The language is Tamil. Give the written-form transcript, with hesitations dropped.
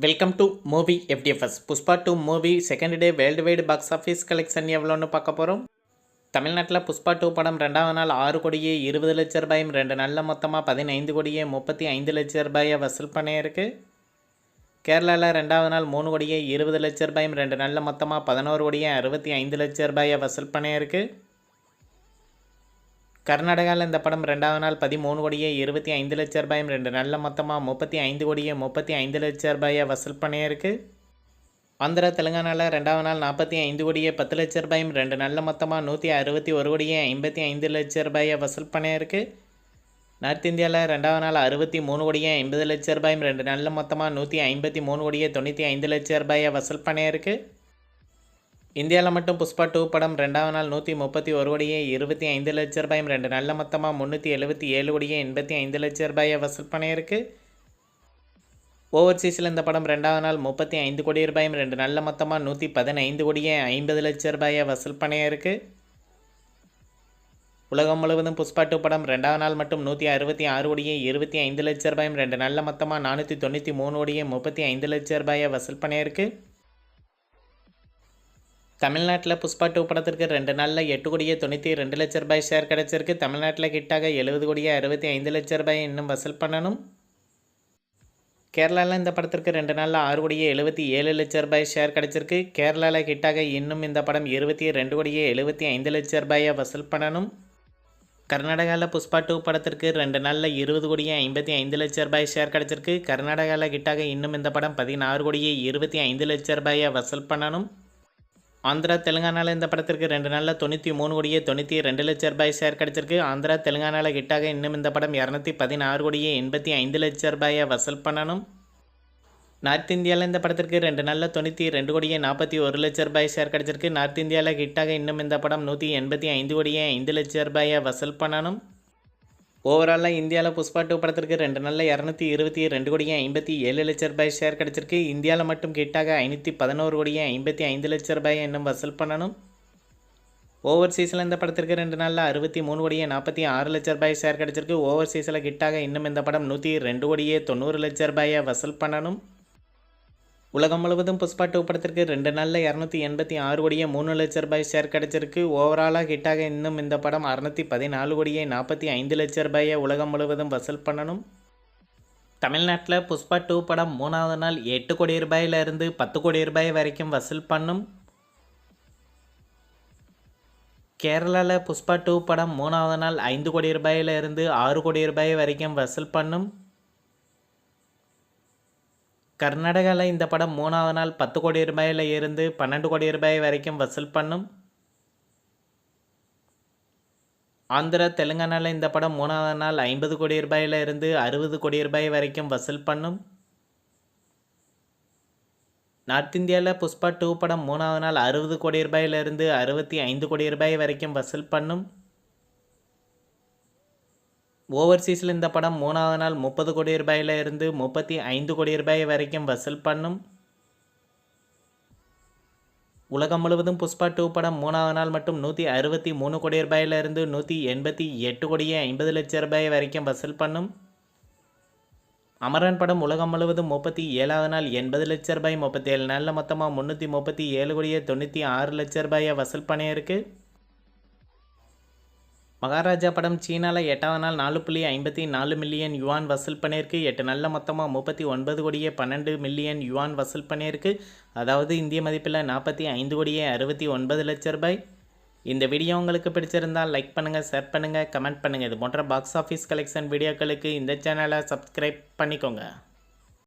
Welcome to movie FDFS. Pushpa 2 movie second day world wide box office collection எவ்வளோன்னு பார்க்க போகிறோம். தமிழ்நாட்டில் புஷ்பா 2 படம் 2வது நாள் 6 கோடியே 20 லட்ச ரூபாயும் 2 நாளில் மொத்தமாக 15 கோடியே 35 லட்ச ரூபாயை வசூல் பண்ணியிருக்கு. கேரளாவில் 2வது நாள் 3 கோடியே 20 லட்ச ரூபாயும் 2 நாளில் மொத்தமாக 11 கோடியே 65 லட்ச ரூபாயை வசூல் பண்ணியிருக்கு. கர்நாடகாவில் இந்த படம் 2வது நாள் 13 கோடியே 25 லட்ச ரூபாயும் 2 நாளில் மொத்தமாக 35 கோடியே 35 லட்ச ரூபாயை வசூல் பண்ணியிருக்கு. ஆந்திரா தெலுங்கானாவில் 2வது நாள் 45 கோடியே 10 லட்ச ரூபாயும் 2 நாளில் மொத்தமாக 161 கோடியே 55 லட்ச ரூபாயை வசூல் பண்ணியிருக்கு. நார்த் இந்தியாவில் 2வது நாள் 63 கோடியே 50 லட்ச ரூபாயும் 2 நாளில் மொத்தமாக 153 கோடியே 95 லட்ச ரூபாயை வசூல் பண்ணியிருக்கு. இந்தியாவில் மட்டும் புஷ்பா 2 படம் 2வது நாள் 131 கோடியே 25 லட்ச ரூபாயும் 2 நாளில் மொத்தமாக 377 கோடியே 85 லட்ச ரூபாயை வசூல் பண்ணியிருக்கு. ஓவர்சீஸில் இந்த படம் 2வது நாள் 35 கோடி ரூபாயும் 2 நாளில் மொத்தமாக 115 கோடியே 50 லட்ச ரூபாயை வசூல் பண்ணியிருக்கு. உலகம் முழுவதும் புஷ்பா 2 படம் 2வது நாள் மட்டும் 166 கோடியே 25 லட்ச ரூபாயும் 2 நாளில் மொத்தமாக 493 கோடியே 35 லட்ச ரூபாயை வசூல் பண்ணியிருக்கு. தமிழ்நாட்டில் புஷ்பா 2 படத்திற்கு 2 நாளில் 8 கோடியே 92 லட்ச ரூபாய் ஷேர் கிடச்சிருக்கு. தமிழ்நாட்டில் கிட்டாக 70 கோடியே 65 லட்ச ரூபாயை இன்னும் வசூல் பண்ணணும். கேரளாவில் இந்த படத்திற்கு 2 நாளில் 6 கோடியே 77 லட்ச ரூபாய் ஷேர் கிடச்சிருக்கு. கேரளாவில் கிட்டாக இன்னும் இந்த படம் 22 கோடியே 75 லட்ச ரூபாயை வசூல் பண்ணணும். கர்நாடகாவில் புஷ்பா 2 படத்திற்கு 2 நாளில் 20 கோடியே 55 லட்ச ரூபாய் ஷேர் கிடச்சிருக்கு. கர்நாடகாவில் கிட்டாக இன்னும் இந்த படம் 16 கோடியே 25 லட்ச ரூபாயை வசூல் பண்ணணும். ஆந்திரா தெலுங்கானாவில் இந்த படத்திற்கு 2 நாளில் 93 கோடியே 92 லட்ச ரூபாய் ஷேர் கிடச்சிருக்கு. ஆந்திரா தெலுங்கானாவில் கிட்டாக இன்னும் இந்த படம் 216 கோடியே 85 லட்ச ரூபாயை வசூல் பண்ணணும். நார்த் இந்தியாவில் இந்த படத்திற்கு 2 நாளில் 92 கோடியே 41 லட்ச ரூபாய் ஷேர் கிடச்சிருக்கு. நார்த் இந்தியாவில் கிட்டாக இன்னும் இந்த படம் 185 கோடியே 5 லட்ச ரூபாயை வசூல் பண்ணணும். ஓவராலாக இந்தியாவில் புஷ்பா 2 படத்திற்கு 2 நாளில் 222 கோடியே 57 லட்ச ரூபாய் ஷேர் கிடச்சிருக்கு. இந்தியாவில் மட்டும் கிட்டாக 511 கோடியே 55 லட்ச ரூபாயை இன்னும் வசூல் பண்ணணும். ஓவர்சீஸில் இந்த படத்திற்கு 2 நாளில் 63 கோடியே 46 லட்ச ரூபாய் ஷேர் கிடச்சிருக்கு. ஓவர்சீஸில் கிட்டாக இன்னும் இந்த படம் 102 கோடியே 90 லட்ச ரூபாயை வசூல் பண்ணணும். உலகம் முழுவதும் புஷ்பா 2 படத்திற்கு 2 நாளில் 286 கோடியே 3 லட்ச ரூபாய் ஷேர் கிடச்சிருக்கு. ஓவராலாக ஹிட்டாக இன்னும் இந்த படம் 614 கோடியே 45 லட்ச ரூபாயை உலகம் முழுவதும் வசூல் பண்ணணும். தமிழ்நாட்டில் புஷ்பா 2 படம் 3வது நாள் 8 கோடி ரூபாயிலிருந்து 10 கோடி ரூபாய் வரைக்கும் வசூல் பண்ணும். கேரளாவில் புஷ்பா 2 படம் 3வது நாள் 5 கோடி ரூபாயிலிருந்து 6 கோடி ரூபாய் வரைக்கும் வசூல் பண்ணும். கர்நாடகாவில் இந்த படம் 3வது நாள் 10 கோடி ரூபாயில் இருந்து 12 கோடி ரூபாய் வரைக்கும் வசூல் பண்ணும். ஆந்திரா தெலுங்கானாவில் இந்த படம் 3வது நாள் 50 கோடி ரூபாயில் இருந்து 60 கோடி ரூபாய் வரைக்கும் வசூல் பண்ணும். நார்த் இந்தியாவில் புஷ்பா 2 படம் 3வது நாள் 60 கோடி ரூபாயிலிருந்து 65 கோடி ரூபாய் வரைக்கும் வசூல் பண்ணும். ஓவர்சீஸில் இந்த படம் 3வது நாள் 30 கோடி ரூபாயில் இருந்து 35 கோடி ரூபாய் வரைக்கும் வசூல் பண்ணும். உலகம் முழுவதும் புஷ்பா 2 படம் 3வது நாள் மட்டும் 163 கோடி ரூபாயில் இருந்து 188 கோடியே 50 லட்ச ரூபாய் வரைக்கும் வசூல் பண்ணும். அமரன் படம் உலகம் முழுவதும் 37வது நாள் 80 லட்ச ரூபாய் 37 நாளில் மொத்தமாக 337 கோடியே 96 லட்ச ரூபாயை வசூல் பண்ணியிருக்கு. மகாராஜா படம் சீனாவில் 8வது நாள் 4.54 மில்லியன் யுவான் வசூல் பண்ணியிருக்கு. 8 நாளில் மொத்தமாக 39 கோடியே 12 மில்லியன் யுவான் வசூல் பண்ணியிருக்கு. அதாவது இந்திய மதிப்பில் 45 கோடியே 69 லட்ச ரூபாய். இந்த வீடியோ உங்களுக்கு பிடிச்சிருந்தால் லைக் பண்ணுங்கள், ஷேர் பண்ணுங்கள், கமெண்ட் பண்ணுங்கள். இது போன்ற பாக்ஸ் ஆஃபீஸ் கலெக்ஷன் வீடியோக்களுக்கு இந்த சேனலை சப்ஸ்கிரைப் பண்ணிக்கோங்க.